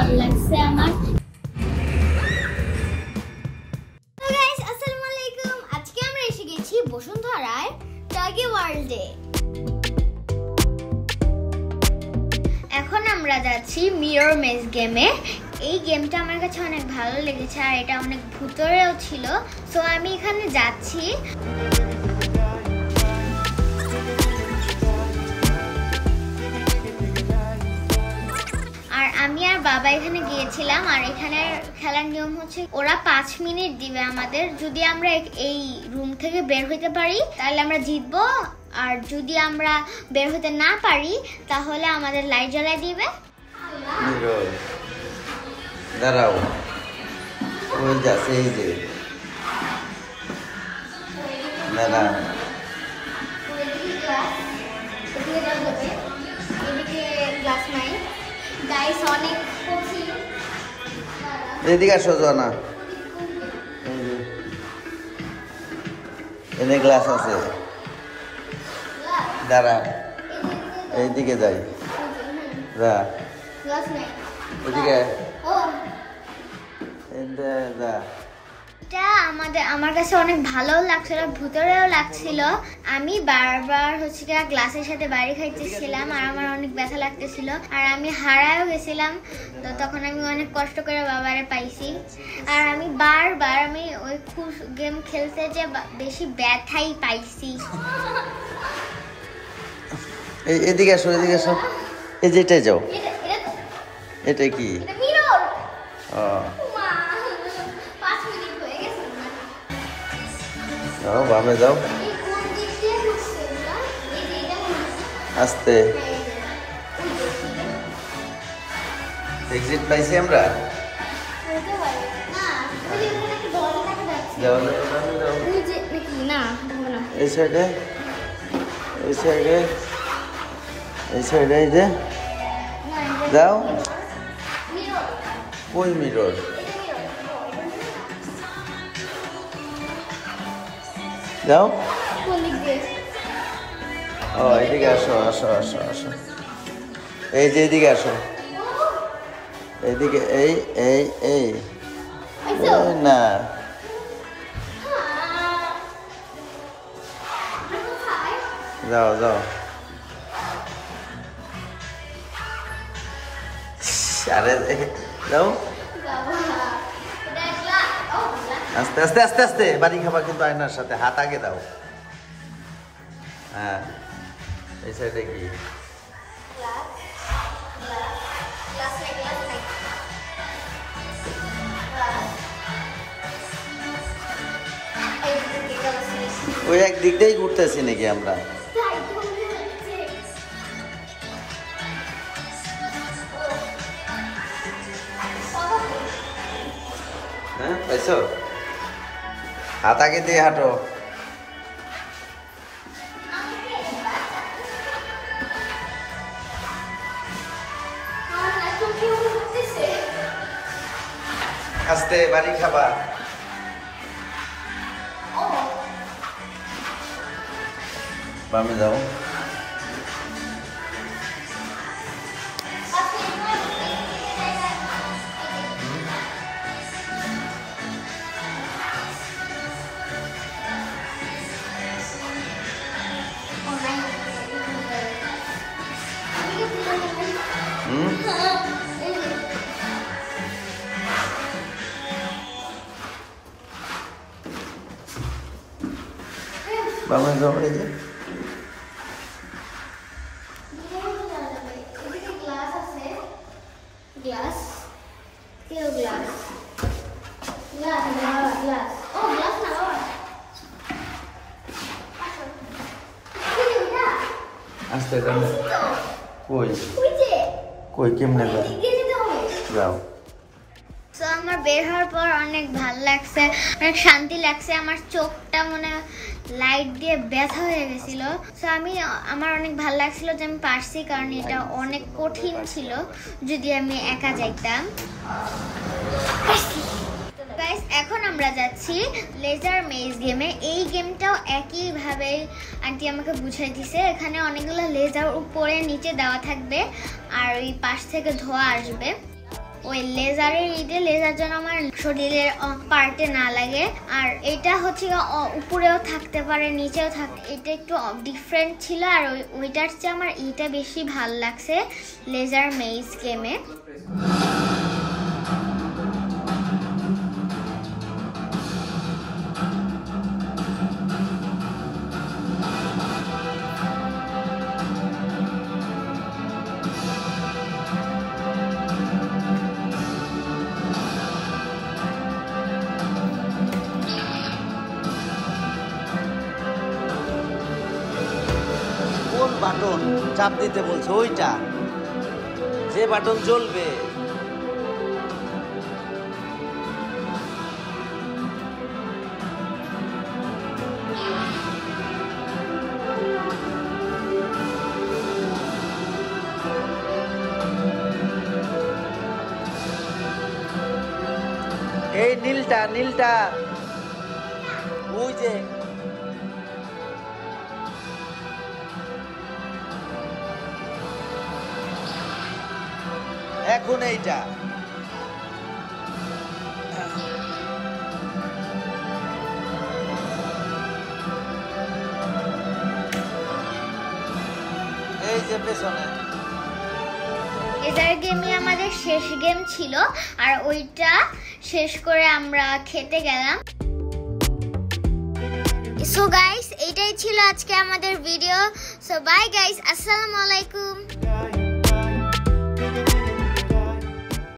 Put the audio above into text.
ভালো লাগছে আমার। তো গাইস আসসালামু আলাইকুম, আজকে আমরা এসে গেছি বসুন্ধরায় টাগি ওয়ার্ল্ডে। এখন আমরা যাচ্ছি মিরর মেজ গেমে। এই গেমটা আমার কাছে অনেক ভালো লেগেছে আর এটা অনেক ভুতুরেও ছিল, সো আমি এখানে যাচ্ছি। আর আমি আর বাবা এখানে গিয়েছিলাম। আর এখানে খেলার নিয়ম হচ্ছে ওরা 5 মিনিট দিবে আমাদের। যদি আমরা এই রুম থেকে বের হইতে পারি তাহলে আমরা জিতবো, আর যদি আমরা বের হতে না পারি তাহলে আমাদের লাইট জ্বালাই দিবে। দাঁড়াও, ওই যাচ্ছে এই যে দাঁড়া, এদিকে আসো না, এনে গ্লাস আছে, দাঁড়া এইদিকে যাই, যা ওইদিকে আমার কাছে অনেক ভালো লাগছিল, ভুতুরেও লাগছিল। আমি বারবার হচ্ছে গ্লাসের সাথে বাড়ি খাইতেছিলাম আর আমার অনেক ব্যথা লাগতেছিল আর আমি হারায়ও গেছিলাম। তো তখন আমি অনেক কষ্ট করে বাবারে পাইছি। আর আমি বারবার ওই গেম খেলতে যে বেশি ব্যথাই পাইছি। এদিকে আসো, এদিকে আসো, এই যেটাই যাও। এটা কি? যাও বামে যাও, আস্তে। এক্সিট পাইছি আমরা। এই সাইডে, এই সাইডে, এই সাইডে, এই যে যাও। কই মিরর? যাও। ও এদিকে আসো, আসো আসো আসো, এই যে এদিকে আসো, এইদিকে, এই এই এই না, যাও যাও। আরে যাও, আস্তে আস্তে আস্তে আস্তে, বাড়ি খাবা কিন্তু আয়নার সাথে, হাত আগে দাও। হ্যাঁ, এই সাইডে কি? ওই একদিক দিয়েই ঘুরতেছি নাকি আমরা? হ্যাঁ পাইছো? হাত আগে দিয়ে হাঁটো। আস্তে, বাড়ি খাবা। বামে যাও। বামে যাও, এই যে গ্লাস, কেউ গ্লাস, গ্লাস, গ্লাস, ও গ্লাস না বাবা, আস্তে যাও। কই কই কেমনে যাও? যাও। তো আমার বের হওয়ার পর অনেক ভালো লাগছে, অনেক শান্তি লাগছে। আমার চোখটা মনে লাইট দিয়ে ব্যথা হয়ে গেছিল। তো আমার অনেক ভালো লাগছিল যে আমি পারছি, কারণ এটা অনেক কঠিন ছিল যদি আমি একা যাইতাম। গাইস, এখন আমরা যাচ্ছি লেজার মেজ গেমে। এই গেমটাও একইভাবে আন্টি আমাকে বুঝাই দিছে। এখানে অনেকগুলো লেজার উপরে নিচে দেওয়া থাকবে আর ওই পাশ থেকে ধোঁয়া আসবে। ওই লেজারের লেজার যেন আমার শরীরের পার্টে না লাগে। আর এটা হচ্ছে উপরেও থাকতে পারে নিচেও থাকতে, এটা একটু ডিফারেন্ট ছিল। আর ওইটার চেয়ে আমার এটা বেশি ভালো লাগছে লেজার মেজ গেমে। কোন বাটন চাপ দিতে বলছে? ওইটা যে বাটন জ্বলবে। এই নীলটা নীলটা ওই যে এখন এইটা এই যে পেছনে। লেজার গেমই আমাদের শেষ গেম ছিল, আর ওইটা শেষ করে আমরা খেতে গেলাম। সো গাইস, এইটাই ছিল আজকে আমাদের ভিডিও। সো বাই গাইস, আসসালামু আলাইকুম।